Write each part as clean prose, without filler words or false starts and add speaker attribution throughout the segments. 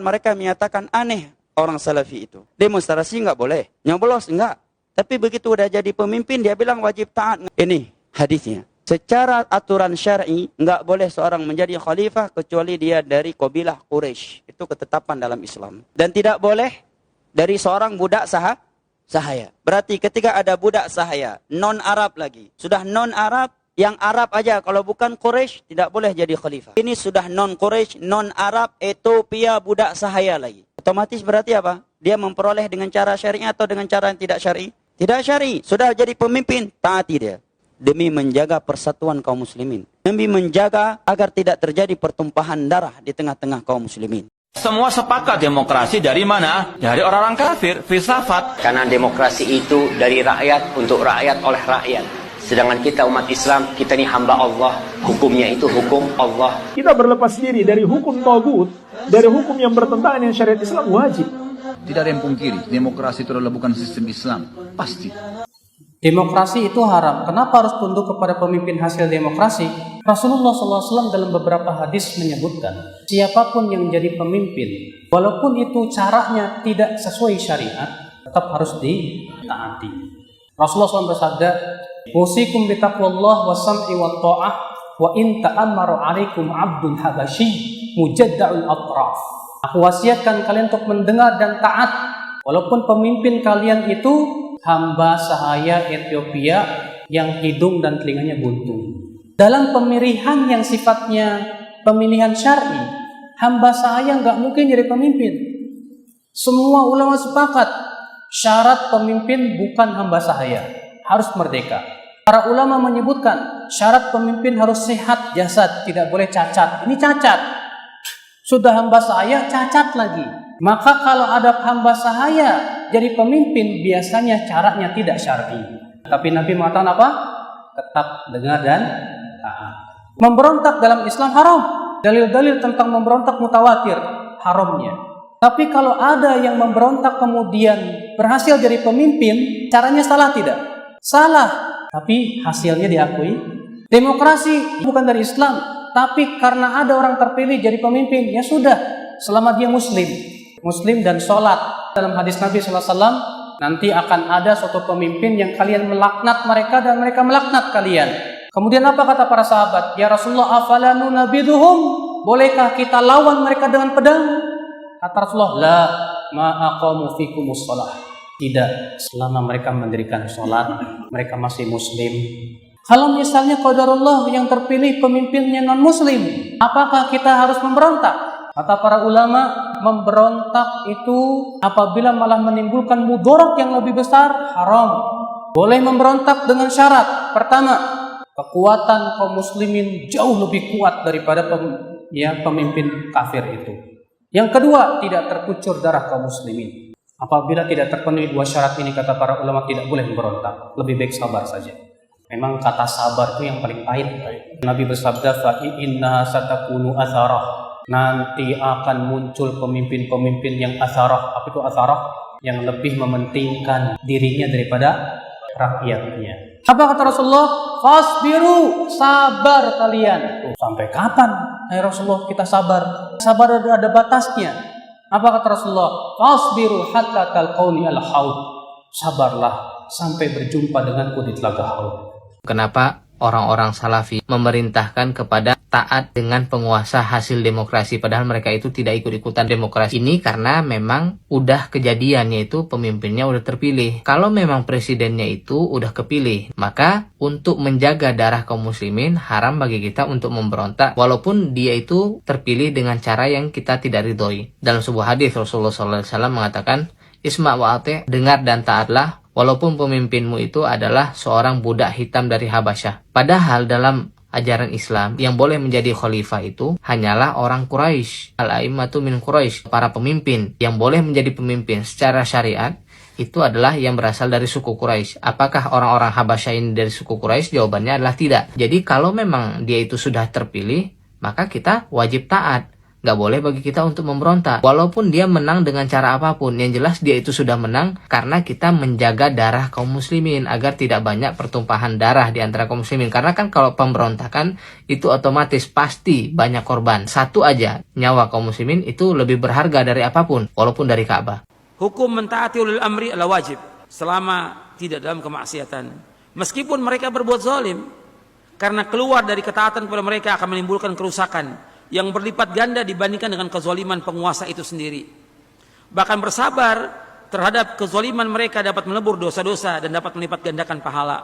Speaker 1: Mereka menyatakan aneh orang Salafi itu. Demonstrasi nggak boleh, nyoblos enggak. Tapi begitu udah jadi pemimpin, dia bilang wajib taat. Ini hadisnya. Secara aturan syar'i, nggak boleh seorang menjadi khalifah kecuali dia dari kabilah Quraisy. Itu ketetapan dalam Islam. Dan tidak boleh dari seorang budak sahaya. Berarti ketika ada budak sahaya, non-Arab lagi. Sudah non-Arab, yang Arab aja, kalau bukan Quraisy tidak boleh jadi khalifah. Ini sudah non-Quraisy, non-Arab, Ethiopia, budak sahaya lagi. Otomatis berarti apa? Dia memperoleh dengan cara syar'i atau dengan cara yang tidak syar'i? Tidak syar'i. Sudah jadi pemimpin, taati dia. Demi menjaga persatuan kaum muslimin. Demi menjaga agar tidak terjadi pertumpahan darah di tengah-tengah kaum muslimin.
Speaker 2: Semua sepakat demokrasi dari mana? Dari orang-orang kafir, filsafat.
Speaker 3: Karena demokrasi itu dari rakyat, untuk rakyat, oleh rakyat. Sedangkan kita umat Islam, kita ini hamba Allah. Hukumnya itu hukum Allah.
Speaker 4: Kita berlepas diri dari hukum tagut, dari hukum yang bertentangan dengan syariat Islam, wajib.
Speaker 5: Tidak ada yang pungkiri, demokrasi itu adalah bukan sistem Islam. Pasti.
Speaker 6: Demokrasi itu haram. Kenapa harus tunduk kepada pemimpin hasil demokrasi? Rasulullah SAW dalam beberapa hadis menyebutkan, siapapun yang menjadi pemimpin, walaupun itu caranya tidak sesuai syariat, tetap harus ditaati. Rasulullah SAW bersabda, "Usikum bitaqwallah wa sam'i wa ta'ah wa in ta'ammaru 'alaikum 'abdun habasyi mujadda'ul atraf." Aku wasiatkan kalian untuk mendengar dan taat walaupun pemimpin kalian itu hamba sahaya Ethiopia yang hidung dan telinganya buntung. Dalam pemilihan yang sifatnya pemilihan syar'i, hamba sahaya nggak mungkin jadi pemimpin. Semua ulama sepakat, syarat pemimpin bukan hamba sahaya, harus merdeka. Para ulama menyebutkan syarat pemimpin harus sehat jasad, tidak boleh cacat. Ini cacat. Sudah hamba sahaya, cacat lagi. Maka kalau ada hamba sahaya jadi pemimpin, biasanya caranya tidak syar'i. Tapi Nabi mengatakan apa? Tetap dengar dan taat. Memberontak dalam Islam haram. Dalil-dalil tentang memberontak mutawatir haramnya. Tapi kalau ada yang memberontak kemudian berhasil jadi pemimpin, caranya salah tidak? Salah. Tapi hasilnya diakui. Demokrasi bukan dari Islam, tapi karena ada orang terpilih jadi pemimpin, ya sudah, selama dia muslim dan sholat. Dalam hadis Nabi SAW, nanti akan ada suatu pemimpin yang kalian melaknat mereka dan mereka melaknat kalian. Kemudian apa kata para sahabat? Ya Rasulullah, afala nunabiduhum? Bolehkah kita lawan mereka dengan pedang? Kata Rasulullah, la ma'aqamu fikumus sholah. Tidak, selama mereka mendirikan sholat, mereka masih muslim. Kalau misalnya qadarullah yang terpilih pemimpinnya non-muslim, apakah kita harus memberontak? Kata para ulama, memberontak itu apabila malah menimbulkan mudarat yang lebih besar, haram. Boleh memberontak dengan syarat. Pertama, kekuatan kaum muslimin jauh lebih kuat daripada pemimpin kafir itu. Yang kedua, tidak terkucur darah kaum muslimin. Apabila tidak terpenuhi dua syarat ini, kata para ulama, tidak boleh memberontak. Lebih baik sabar saja. Memang kata sabar itu yang paling pahit. Nabi bersabda, fa inna satakunu atharah. Nanti akan muncul pemimpin-pemimpin yang atharah. Apa itu atharah? Yang lebih mementingkan dirinya daripada rakyatnya. Apa kata Rasulullah? Fasbiru, sabar kalian. Sampai kapan, hai Rasulullah, kita sabar? Sabar ada batasnya. Apa kata Rasulullah? Fasbiru hatta talqauni al-haud. Sabarlah sampai berjumpa denganku di telaga haud.
Speaker 7: Kenapa orang-orang Salafi memerintahkan kepada taat dengan penguasa hasil demokrasi, padahal mereka itu tidak ikut-ikutan demokrasi? Ini karena memang udah kejadian, yaitu pemimpinnya udah terpilih. Kalau memang presidennya itu udah kepilih, maka untuk menjaga darah kaum muslimin, haram bagi kita untuk memberontak walaupun dia itu terpilih dengan cara yang kita tidak ridhoi. Dalam sebuah hadis Rasulullah SAW mengatakan, isma' wa ati', dengar dan taatlah walaupun pemimpinmu itu adalah seorang budak hitam dari Habasyah. Padahal dalam ajaran Islam yang boleh menjadi khalifah itu hanyalah orang Quraisy. Al-a'immatu min Quraisy. Para pemimpin yang boleh menjadi pemimpin secara syariat itu adalah yang berasal dari suku Quraisy. Apakah orang-orang Habasyah ini dari suku Quraisy? Jawabannya adalah tidak. Jadi kalau memang dia itu sudah terpilih, maka kita wajib taat. nggak boleh bagi kita untuk memberontak. Walaupun dia menang dengan cara apapun, yang jelas dia itu sudah menang karena kita menjaga darah kaum muslimin agar tidak banyak pertumpahan darah di antara kaum muslimin. Karena kan kalau pemberontakan itu otomatis pasti banyak korban. Satu aja nyawa kaum muslimin itu lebih berharga dari apapun, walaupun dari Ka'bah.
Speaker 8: Hukum mentaati ulil amri adalah wajib selama tidak dalam kemaksiatan. Meskipun mereka berbuat zalim, karena keluar dari ketaatan kepada mereka akan menimbulkan kerusakan yang berlipat ganda dibandingkan dengan kezaliman penguasa itu sendiri. Bahkan bersabar terhadap kezaliman mereka dapat melebur dosa-dosa dan dapat melipat gandakan pahala.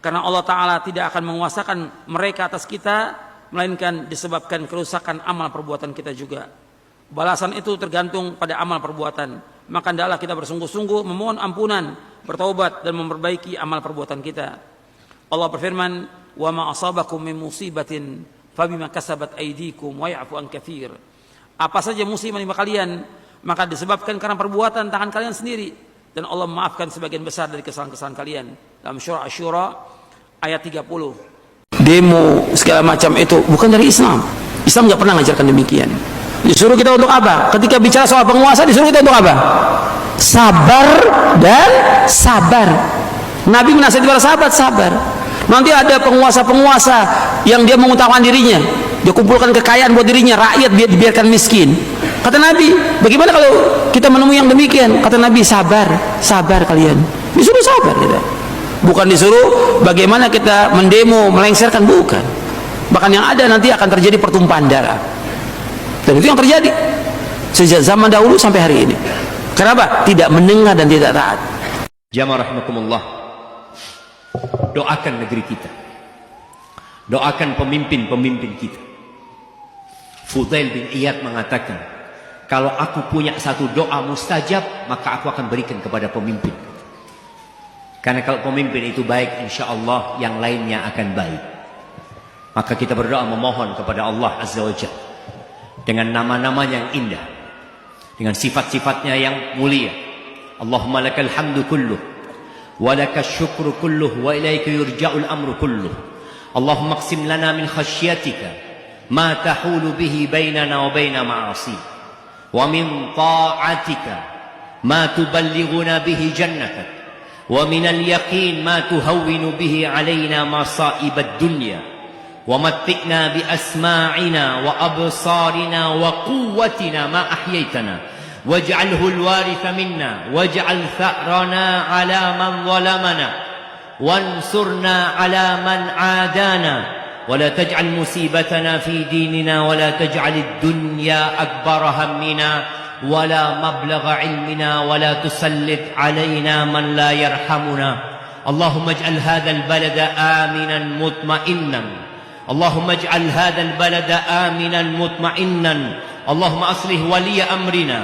Speaker 8: Karena Allah Ta'ala tidak akan menguasakan mereka atas kita, melainkan disebabkan kerusakan amal perbuatan kita juga. Balasan itu tergantung pada amal perbuatan. Maka hendaklah kita bersungguh-sungguh memohon ampunan, bertaubat dan memperbaiki amal perbuatan kita. Allah berfirman, "Wa ma asabakum min musibatin fabima kasabat aydikum wa ya'fu an katsir." Apa saja musibah menimpa kalian, maka disebabkan karena perbuatan tangan kalian sendiri, dan Allah memaafkan sebagian besar dari kesalahan-kesalahan kalian. Dalam surah Asy-Syura ayat 30. Demo segala macam itu bukan dari Islam. Islam enggak pernah mengajarkan demikian. Disuruh kita untuk apa? Ketika bicara soal penguasa disuruh kita untuk apa? Sabar dan sabar. Nabi menasihati para sahabat sabar. Nanti ada penguasa-penguasa yang dia mengutamakan dirinya, dia kumpulkan kekayaan buat dirinya, rakyat dibiarkan miskin. Kata Nabi, bagaimana kalau kita menemui yang demikian? Kata Nabi, sabar, sabar kalian. Disuruh sabar kita. Bukan disuruh bagaimana kita mendemo, melengsarkan, bukan. Bahkan yang ada nanti akan terjadi pertumpahan darah. Dan itu yang terjadi sejak zaman dahulu sampai hari ini. Kenapa? Tidak mendengar dan tidak taat.
Speaker 3: Jamaah rahimakumullah. Doakan negeri kita. Doakan pemimpin-pemimpin kita. Fudail bin Iyad mengatakan, kalau aku punya satu doa mustajab, maka aku akan berikan kepada pemimpin. Karena kalau pemimpin itu baik, insya Allah yang lainnya akan baik. Maka kita berdoa memohon kepada Allah Azza wa Jalla dengan nama-nama yang indah, dengan sifat-sifatnya yang mulia. Allahumma lakal hamdu kulluh wa lakas syukru kulluh wa ilaika yurja'ul amru kulluh. Allahumma qsim lana min khasyatika ma tahulu bihi bainana wa baina ma'asi wa min ta'atika ma tuballighuna bihi jannatak wa min al-yaqin ma tuhawwinu bihi alaina masa'ib ad-dunya wa matti'na bi asma'ina wa absarina wa quwwatina ma ahyaytana waj'alhu al-waritha minna waj'al tha'rana 'ala man zalamana wansurna 'ala man 'adana wa la taj'al musibatana fi dinina wa la taj'al ad-dunya akbara hammina wa la mablagha 'ilmina wa la tusallit 'alaina man la yarhamuna. Allahumma ij'al hadha al-balada aminan mutma'innan. اللهم اجعل هذا البلد آمنا مطمئنا. اللهم أصلح ولي أمرنا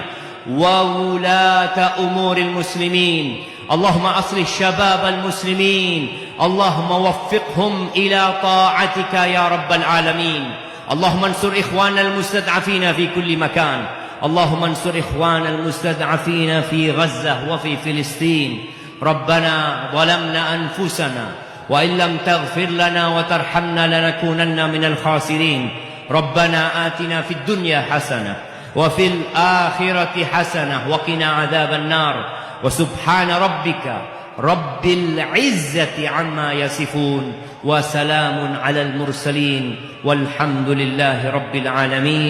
Speaker 3: وولاة أمور المسلمين. اللهم أصلح شباب المسلمين. اللهم وفقهم إلى طاعتك يا رب العالمين. اللهم انصر إخواننا المستضعفين في كل مكان. اللهم انصر إخواننا المستضعفين في غزة وفي فلسطين. ربنا ظلمنا أنفسنا وإن لم تغفر لنا وترحمنا لنكونن من الخاسرين. ربنا آتنا في الدنيا حسنة وفي الآخرة حسنة وقنا عذاب النار. وسبحان ربك رب العزة عما يصفون وسلام على المرسلين والحمد لله رب العالمين.